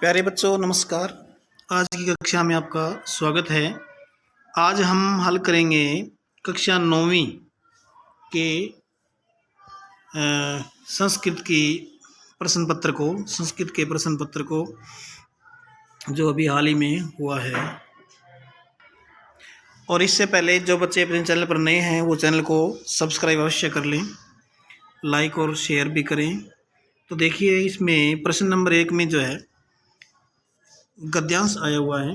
प्यारे बच्चों नमस्कार। आज की कक्षा में आपका स्वागत है। आज हम हल करेंगे कक्षा 9वीं के संस्कृत की संस्कृत के प्रश्न पत्र को जो अभी हाल ही में हुआ है। और इससे पहले जो बच्चे अपने चैनल पर नए हैं वो चैनल को सब्सक्राइब अवश्य कर लें, लाइक और शेयर भी करें। तो देखिए इसमें प्रश्न नंबर 1 में जो है गद्यांश आया हुआ है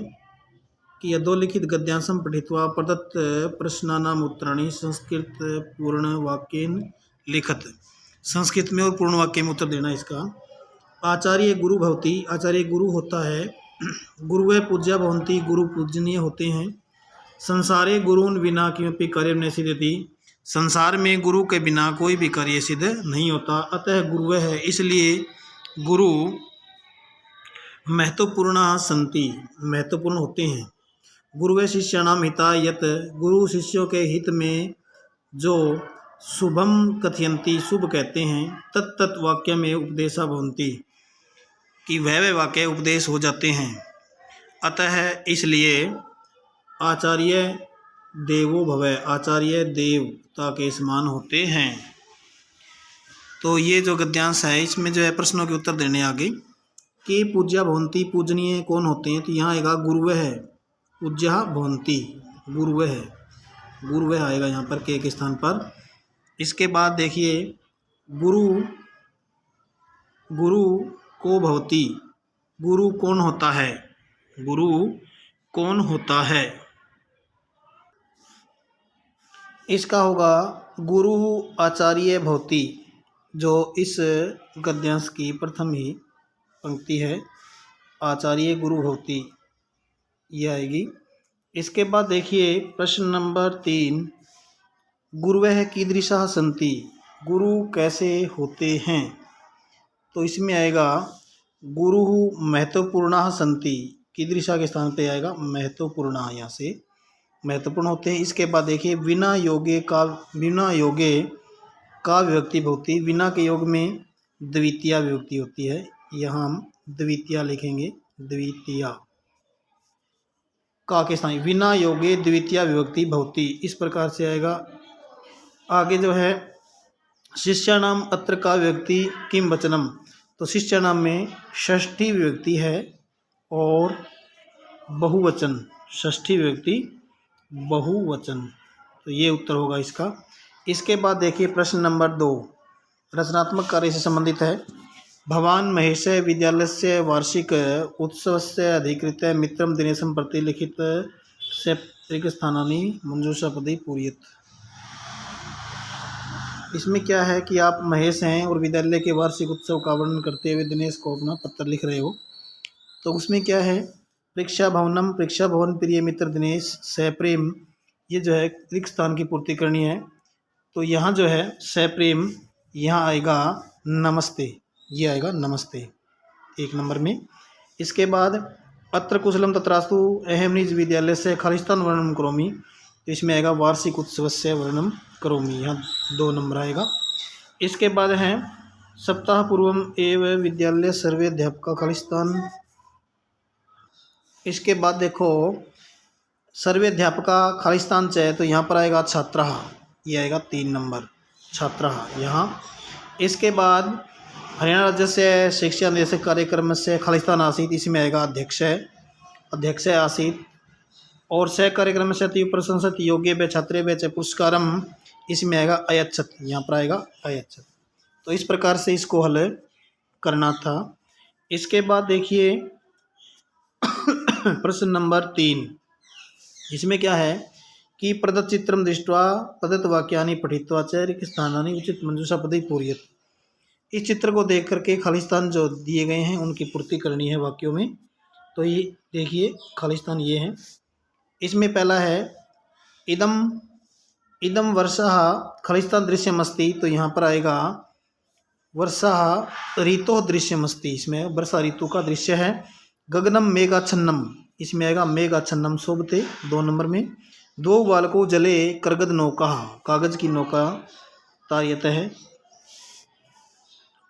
कि अधोलिखित गद्यांशं पठित्वा प्रदत्त प्रश्नानाम् उत्तराणि संस्कृत पूर्ण वाक्येन लिखत। संस्कृत में और पूर्ण वाक्य में उत्तर देना इसका। आचार्य गुरु भवति, आचार्य गुरु होता है। गुरुवे पूज्या भवन्ति, गुरु पूजनीय होते हैं। संसारे गुरून् विना किमपि कार्यं न सिद्ध्यति, संसार में गुरु के बिना कोई भी कार्य सिद्ध नहीं होता। अतः गुरुवे है, इसलिए गुरु महत्वपूर्ण सन्ति, महत्वपूर्ण होते हैं। गुरुवे शिष्याणाम हिताय यत्, गुरु शिष्यों के हित में जो शुभम कथयन्ति, शुभ कहते हैं। तत्त वाक्य में उपदेशा भवन्ति, कि वह वाक्य उपदेश हो जाते हैं। अतः इसलिए आचार्य देवो भवै, आचार्य देवता के समान होते हैं। तो ये जो गद्यांश है इसमें जो है प्रश्नों के उत्तर देने आगे कि पूज्या भवन्ति, पूजनीय कौन होते हैं, तो यहाँ आएगा गुरुवे है। पूज्या भवन्ति गुरुवे है, गुरुवे आएगा यहाँ पर के स्थान पर। इसके बाद देखिए गुरु, गुरु को भवति, गुरु कौन होता है, गुरु कौन होता है, इसका होगा गुरु आचार्य भवति। जो इस गद्यांश की प्रथम ही पंक्ति है, आचार्य गुरु भवति, ये आएगी। इसके बाद देखिए प्रश्न नंबर 3, गुरुवः कीदृशाः सन्ति, गुरु कैसे होते हैं। तो इसमें आएगा गुरु महत्वपूर्णाः सन्ति, कीदृशा के स्थान पे आएगा महत्वपूर्ण, यहाँ से महत्वपूर्ण होते हैं। इसके बाद देखिए बिना योगे का विभक्ति भवति, बिना के योग में द्वितीया विभक्ति होती है। यहाँ हम द्वितीया लिखेंगे, द्वितीया का के स्थान बिना योगे द्वितीया विभक्ति भवति, इस प्रकार से आएगा। आगे जो है शिष्याणाम अत्र का विभक्ति किम वचनम, तो शिष्याणाम में षष्ठी विभक्ति है और बहुवचन, षष्ठी विभक्ति बहुवचन, तो ये उत्तर होगा इसका। इसके बाद देखिए प्रश्न नंबर 2 रचनात्मक कार्य से संबंधित है। भवान महेश विद्यालयस्य वार्षिक उत्सवस्य अधिकृत मित्रम दिनेशं प्रति लिखित से रिक्तस्थानानि मंजूषापदि पूरयेत्। इसमें क्या है कि आप महेश हैं और विद्यालय के वार्षिक उत्सव का वर्णन करते हुए दिनेश को अपना पत्र लिख रहे हो। तो उसमें क्या है, परीक्षा भवनम, परीक्षा भवन प्रिय मित्र दिनेश सप्रेम, ये जो है रिक्त स्थान की पूर्ति करनी है। तो यहाँ जो है सप्रेम, यहाँ आएगा नमस्ते, ये आएगा नमस्ते 1 नंबर में। इसके बाद अत्र कुशलम तत्रास्तु अहम निज विद्यालय से खालिस्तान वर्णनम करोमि, तो इसमें आएगा वार्षिक उत्सव से वर्णनम करोमि, यहाँ 2 नंबर आएगा। इसके बाद है सप्ताह पूर्वम एव विद्यालय सर्वे अध्यापका खालिस्तान। इसके बाद देखो सर्वे अध्यापका खालिस्तान च, तो यहाँ पर आएगा छात्रः, ये आएगा 3 नंबर छात्रः यहाँ। इसके बाद हरियाणा राज्य से शिक्षा निदेशक कार्यक्रम से खालिस्तान आसीत, इसमें आएगा अध्यक्ष आसीत। और से कार्यक्रम से अति प्रशंसित योग्य व छात्रे व पुरस्कारम, इसमें आएगा अयच्छत, यहाँ पर आएगा अयच्छत। तो इस प्रकार से इसको हल करना था। इसके बाद देखिए प्रश्न नंबर 3, इसमें क्या है कि प्रदत्त चित्रम दृष्ट्वा प्रदत्त वाक्यानि पठित्वा च रिक्त स्थानानि उचित मंजूषापदि पूरयेत्। इस चित्र को देख करके खालिस्तान जो दिए गए हैं उनकी पूर्ति करनी है वाक्यों में। तो ये देखिए खालिस्तान ये हैं। इसमें पहला है इदम वर्षः खालिस्तान दृश्यमस्ति, तो यहाँ पर आएगा वर्षः ऋतु दृश्यमस्ति, इसमें वर्षा ऋतु का दृश्य है। गगनम मेघाच्छन्नम, इसमें आएगा मेघाच्छन्नम शोभते 2 नंबर में। 2 बालकों जले करगद नौका, कागज की नौका तारियत है,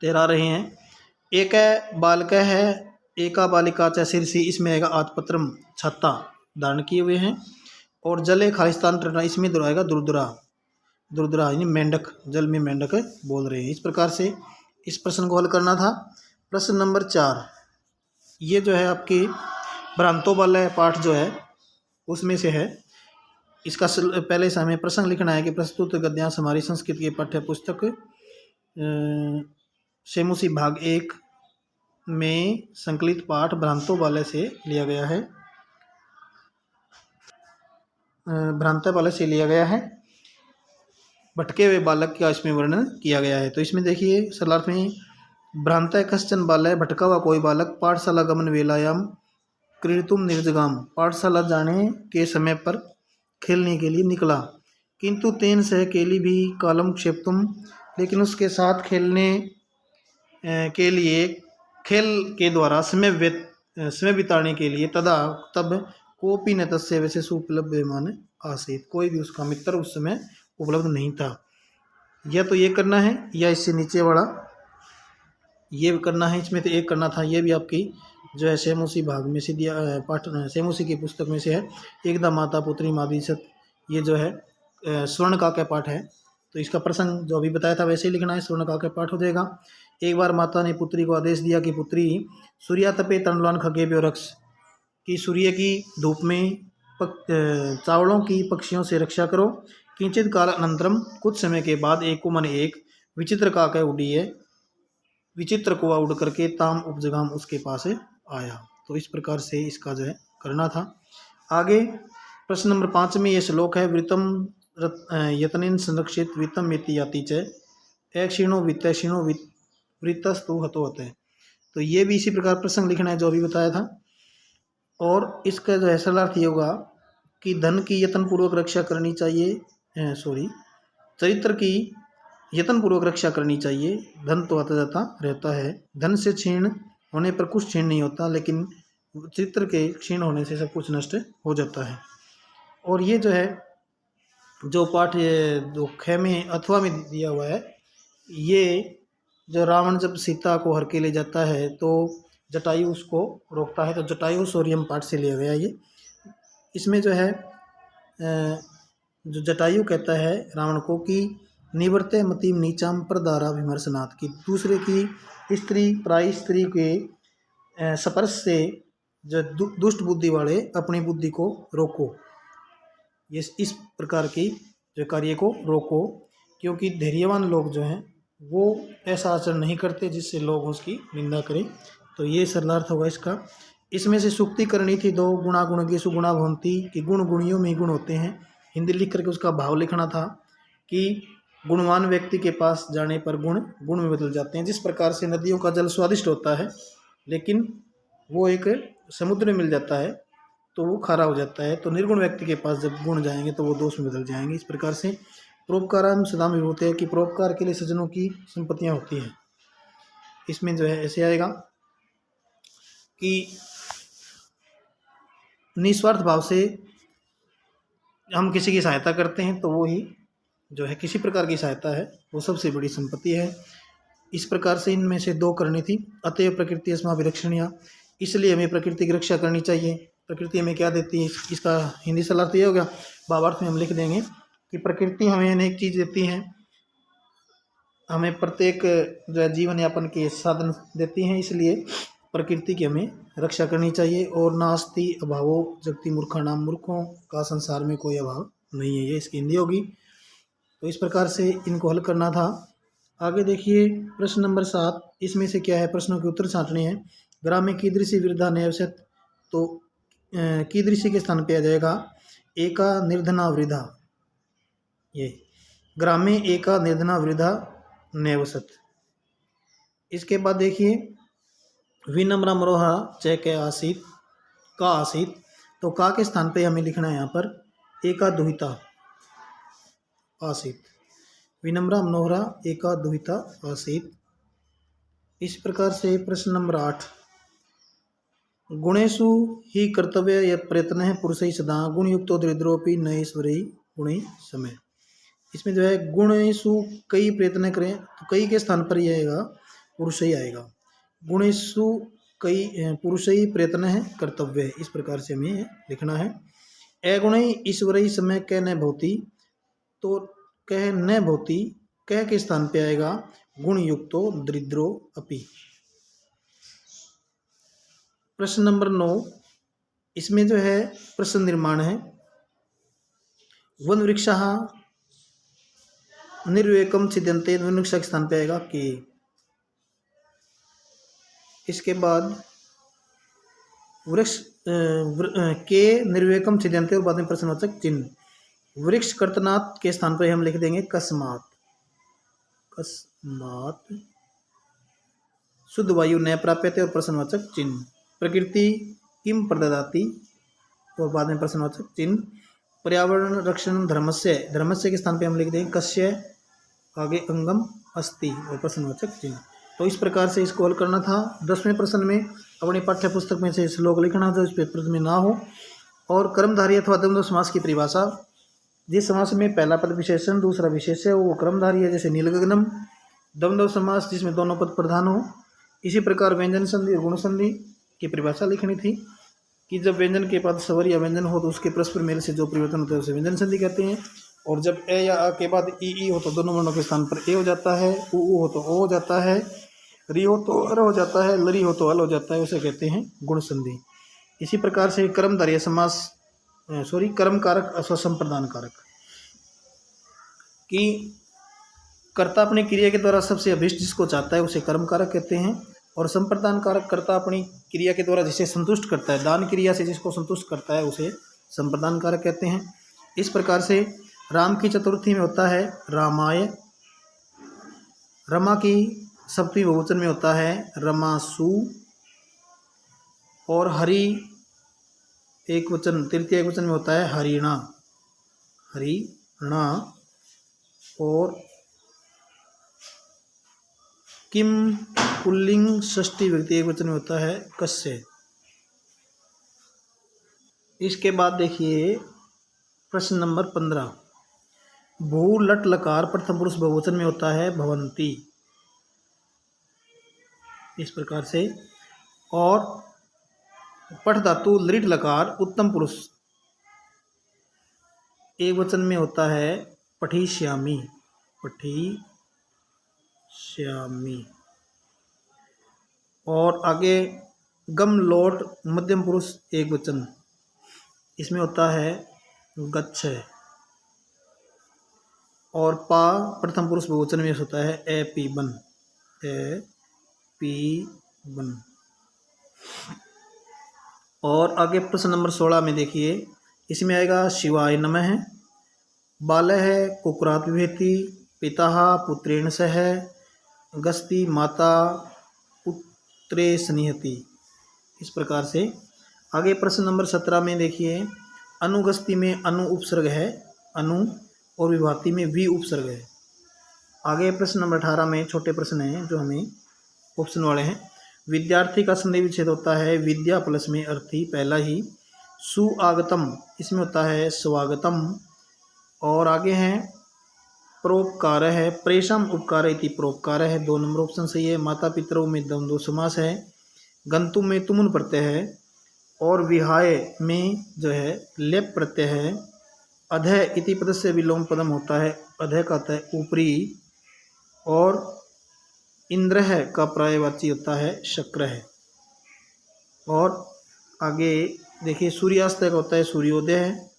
तैरा रहे हैं। एक बालक है एका बालिका च शिरसी, इसमें आएगा आत्पत्रम छाता धारण किए हुए हैं। और जले खालिस्तान टरना, इसमें आएगा दुर्दरा, दुर्दरा यानी मेंढक, जल में मेंढक बोल रहे हैं। इस प्रकार से इस प्रश्न को हल करना था। प्रश्न नंबर 4, ये जो है आपकी भ्रांतो वाला पाठ जो है उसमें से है। इसका पहले से हमें प्रसंग लिखना है कि प्रस्तुत गद्यांश हमारी संस्कृत की पाठ्य पुस्तक सेमुसी भाग 1 में संकलित पाठ भ्रांतो वाले से लिया गया है। भ्रांत वाले से लिया गया है। भटके हुए बालक का इसमें वर्णन किया गया है। तो इसमें देखिए सरलार्थ में, भ्रांत कश्चन बालय, भटका हुआ कोई बालक, पाठशाला गमन वेलायाम क्रीड़ितुम निर्जगाम, पाठशाला जाने के समय पर खेलने के लिए निकला। किंतु तेन सह केली भी कालम क्षेपतुम, लेकिन उसके साथ खेलने के लिए, खेल के द्वारा समय बिताने के लिए, तदा तब कोपी न तस्य वैसे सुपलब्ध मान आसीत, कोई भी उसका मित्र उस समय उपलब्ध नहीं था। या तो ये करना है या इससे नीचे वाला ये करना है, इसमें तो एक करना था। ये भी आपकी जो है सेमुसी भाग में से दिया पाठ, सेमुसी की पुस्तक में से है। एकदा माता पुत्री मादिशत, ये जो है स्वर्ण का पाठ है। तो इसका प्रसंग जो अभी बताया था वैसे ही लिखना है, स्वर्ण का पाठ हो जाएगा। एक बार माता ने पुत्री को आदेश दिया कि पुत्री, सूर्या तपे तंडुलान खगेभ्यो रक्ष, कि सूर्य की धूप में चावलों की पक्षियों से रक्षा करो। किंचित काल अनंतरम, कुछ समय के बाद, एक मन एक विचित्र काका उड़ी है, विचित्र कुआ उड़ करके ताम उपजगाम उसके पास आया। तो इस प्रकार से इसका जो है करना था। आगे प्रश्न नंबर 5 में ये श्लोक है, वृतम यतनेन संरक्षित वित्तम मेति याति च, क्षीणो वित्त क्षीणो वृत्तस्तु हतो हते। तो ये भी इसी प्रकार प्रसंग लिखना है जो अभी बताया था। और इसका जो है सरलार्थ ये होगा कि धन की यत्न पूर्वक रक्षा करनी चाहिए, चरित्र की यत्न पूर्वक रक्षा करनी चाहिए। धन तो आता जाता रहता है, धन से क्षीण होने पर कुछ क्षीण नहीं होता, लेकिन चित्र के क्षीण होने से सब कुछ नष्ट हो जाता है। और ये जो है जो पाठ ये जो ख में अथवा में दिया हुआ है, ये जो रावण जब सीता को हर के ले जाता है तो जटायु उसको रोकता है, तो जटायु सौर्यम पाठ से लिया गया ये। इसमें जो है जो जटायु कहता है रावण को कि निवर्ते मतिम नीचाम प्रदारा विमर्शनाथ, की दूसरे की स्त्री प्राय स्त्री के स्पर्श से जो दुष्ट बुद्धि वाले अपनी बुद्धि को रोको। ये इस प्रकार की जो कार्य को रोको, क्योंकि धैर्यवान लोग जो हैं वो ऐसा आचरण नहीं करते जिससे लोग उसकी निंदा करें। तो ये सरलार्थ होगा इसका। इसमें से सुक्ति करनी थी 2, गुणा गुण की सुगुणा भवंती, कि गुण गुणियों में ही गुण होते हैं। हिंदी लिख करके उसका भाव लिखना था कि गुणवान व्यक्ति के पास जाने पर गुण गुण में बदल जाते हैं। जिस प्रकार से नदियों का जल स्वादिष्ट होता है, लेकिन वो एक समुद्र में मिल जाता है तो वो खारा हो जाता है, तो निर्गुण व्यक्ति के पास जब गुण जाएंगे तो वो दोष में बदल जाएंगे। इस प्रकार से परोपकाराम सदा में होते हैं कि परोपकार के लिए सज्जनों की संपत्तियां होती हैं। इसमें जो है ऐसे आएगा कि निस्वार्थ भाव से हम किसी की सहायता करते हैं तो वो ही जो है किसी प्रकार की सहायता है वो सबसे बड़ी संपत्ति है। इस प्रकार से इनमें से 2 करनी थी। अतएव प्रकृति अस्मा विरक्षणीय, इसलिए हमें प्रकृति की रक्षा करनी चाहिए। प्रकृति हमें क्या देती है, इसका हिंदी सलाह तो ये हो गया। भावार्थ में हम लिख देंगे कि प्रकृति हमें अनेक चीज़ देती हैं, हमें प्रत्येक जो है जीवन यापन के साधन देती हैं, इसलिए प्रकृति की हमें रक्षा करनी चाहिए। और नास्ति अभावो जगति मूर्खाणाम, मूर्खों का संसार में कोई अभाव नहीं है, ये इसकी हिंदी होगी। तो इस प्रकार से इनको हल करना था। आगे देखिए प्रश्न नंबर 7, इसमें से क्या है, प्रश्नों के उत्तर छांटने हैं। ग्राम्य कीदृशी वृद्धा नैवसत, तो कीदृशी के स्थान पे आ जाएगा एका निर्धना वृद्धा। ये ग्राम्य एका निर्धना वृद्धा नैवसत। इसके बाद देखिए विनम्र मरोहा च के आसीत का आसीत, तो का के स्थान पे हमें लिखना है यहाँ पर एका दुहिता आसीत। विनम्रा मनोहरा एका दुहिता आसीत। इस प्रकार से प्रश्न नंबर 8, गुणेशु ही कर्तव्य यत् प्रयत्न है पुरुष ही सदा, गुण युक्तो दरिद्रोपि न ईश्वरी गुणी समय। इसमें जो है गुणेशु कई प्रयत्न करें, तो कई के स्थान पर ही आएगा पुरुष ही आएगा। गुणेशु कई पुरुषई प्रयत्न है कर्तव्य है। इस प्रकार से हमें लिखना है। अगुणई ईश्वरई समय कह न भवती, तो कह न भवती कह के स्थान पे आएगा गुण युक्तो दरिद्रो अपि। प्रश्न नंबर 9, इसमें जो है प्रश्न निर्माण है। वन वृक्षा निर्विवेकम छिद्यन्ते, वन वृक्षा के स्थान पे आएगा के। इसके बाद वृक्ष के निर्विवेकम छिद्यन्ते और बाद में प्रश्नवाचक चिन्ह। वृक्ष कर्तनात् के स्थान पर हम लिख देंगे कस्मात्। कस्मात् शुद्ध वायु न प्राप्यते और प्रश्नवाचक चिन्ह। प्रकृति किम प्रददाति और बाद में प्रश्नवाचक चिन्ह। पर्यावरण रक्षण धर्मस्य, धर्मस्य के स्थान पे हम लिख देंगे कस्य, आगे अंगम अस्ति और प्रश्नवाचक चिन्ह। तो इस प्रकार से इसको हल करना था। 10वें प्रश्न में अपनी पाठ्य पुस्तक में से श्लोक लिखना जो इस पेपर में ना हो। और कर्मधारी अथवा द्वंद्व समास की परिभाषा, जिस समास में पहला पद विशेषण दूसरा विशेष है वो कर्मधारी है, जैसे नीलगगनम। द्वंद्व समास जिसमें दोनों पद प्रधान हो। इसी प्रकार व्यंजन संधि और गुण संधि की परिभाषा लिखनी थी कि जब व्यंजन के बाद स्वर या व्यंजन हो तो उसके परस्पर मेल से जो परिवर्तन होता है उसे व्यंजन संधि कहते हैं। और जब ए या आ के बाद ई हो तो दोनों वर्णों के स्थान पर ए हो जाता है, उ हो तो ओ हो जाता है, री हो तो अर हो जाता है, लरी हो तो अल हो जाता है, उसे कहते हैं गुण संधि। इसी प्रकार से कर्मधारय समास कर्म कारक अथवा संप्रदान कारक, कि कर्ता अपनी क्रिया के द्वारा सबसे अभिष्ट जिसको चाहता है उसे कर्म कारक कहते हैं। और संप्रदान कारक कर्ता अपनी क्रिया के द्वारा जिसे संतुष्ट करता है, दान क्रिया से जिसको संतुष्ट करता है उसे संप्रदान कारक कहते हैं। इस प्रकार से राम की चतुर्थी में होता है रामाय, रमा की सप्तमी बहुवचन में होता है रमासु, और हरि एक वचन तृतीय एक वचन में होता है हरिणा, हरिणा। और किम पुल्लिंग षष्ठी व्यक्ति एक वचन में होता है कस्य। इसके बाद देखिए प्रश्न नंबर 15, भू लट लकार प्रथम पुरुष बहुवचन में होता है भवंती। इस प्रकार से। और पठ धातु लृट लकार उत्तम पुरुष एक वचन में होता है पठिष्यामि, पठिष्यामि। और आगे गम लोट मध्यम पुरुष एक वचन, इसमें होता है गच्छ। और पा प्रथम पुरुष बहुवचन में होता है एपीबन, एपीबन। और आगे प्रश्न नंबर 16 में देखिए, इसमें आएगा शिवाय नमः, बालः कुकुरात् बिभेति, पिता पुत्रेण सह, गस्ती माता पुत्रे स्निहति। इस प्रकार से। आगे प्रश्न नंबर 17 में देखिए, अनुगस्ती में अनु उपसर्ग है, अनु, और विभाति में वी उपसर्ग है। आगे प्रश्न नंबर 18 में छोटे प्रश्न हैं जो हमें ऑप्शन वाले हैं। विद्यार्थी का संधि विच्छेद होता है विद्या प्लस में अर्थी, पहला ही। सुआगतम इसमें होता है स्वागतम। और आगे हैं परोपकार है, प्रेषम उपकार इति परोपकार है, 2 नंबर ऑप्शन सही है। माता पितरों में द्वंद्व समास है। गंतुम में तुमुन प्रत्यय है। और विहाय में जो है लेप प्रत्यय है। अधः इति पद से विलोम पदम होता है, अधः का होता है ऊपरी। और इंद्र का पर्यायवाची होता है शक्र है। और आगे देखिए सूर्यास्त का होता है सूर्योदय,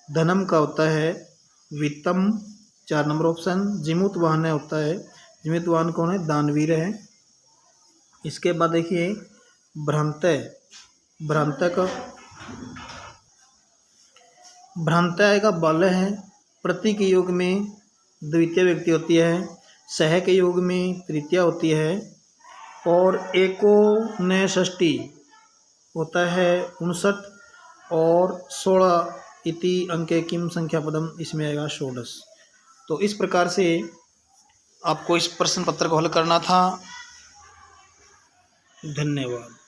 धनम का होता है वित्तम, 4 नंबर ऑप्शन। जिमुत वाहन होता है, जिमुत वाहन कौन है, दानवीर है। इसके बाद देखिए भ्रांत, भ्रांत का भ्रांत आएगा बाल्य है। प्रति के योग में द्वितीय व्यक्ति होती है, सह के योग में तृतीया होती है। और एको न षष्ठी होता है 59। और 16 इति अंके किम संख्या पदम, इसमें आएगा षोडश। तो इस प्रकार से आपको इस प्रश्न पत्र को हल करना था। धन्यवाद।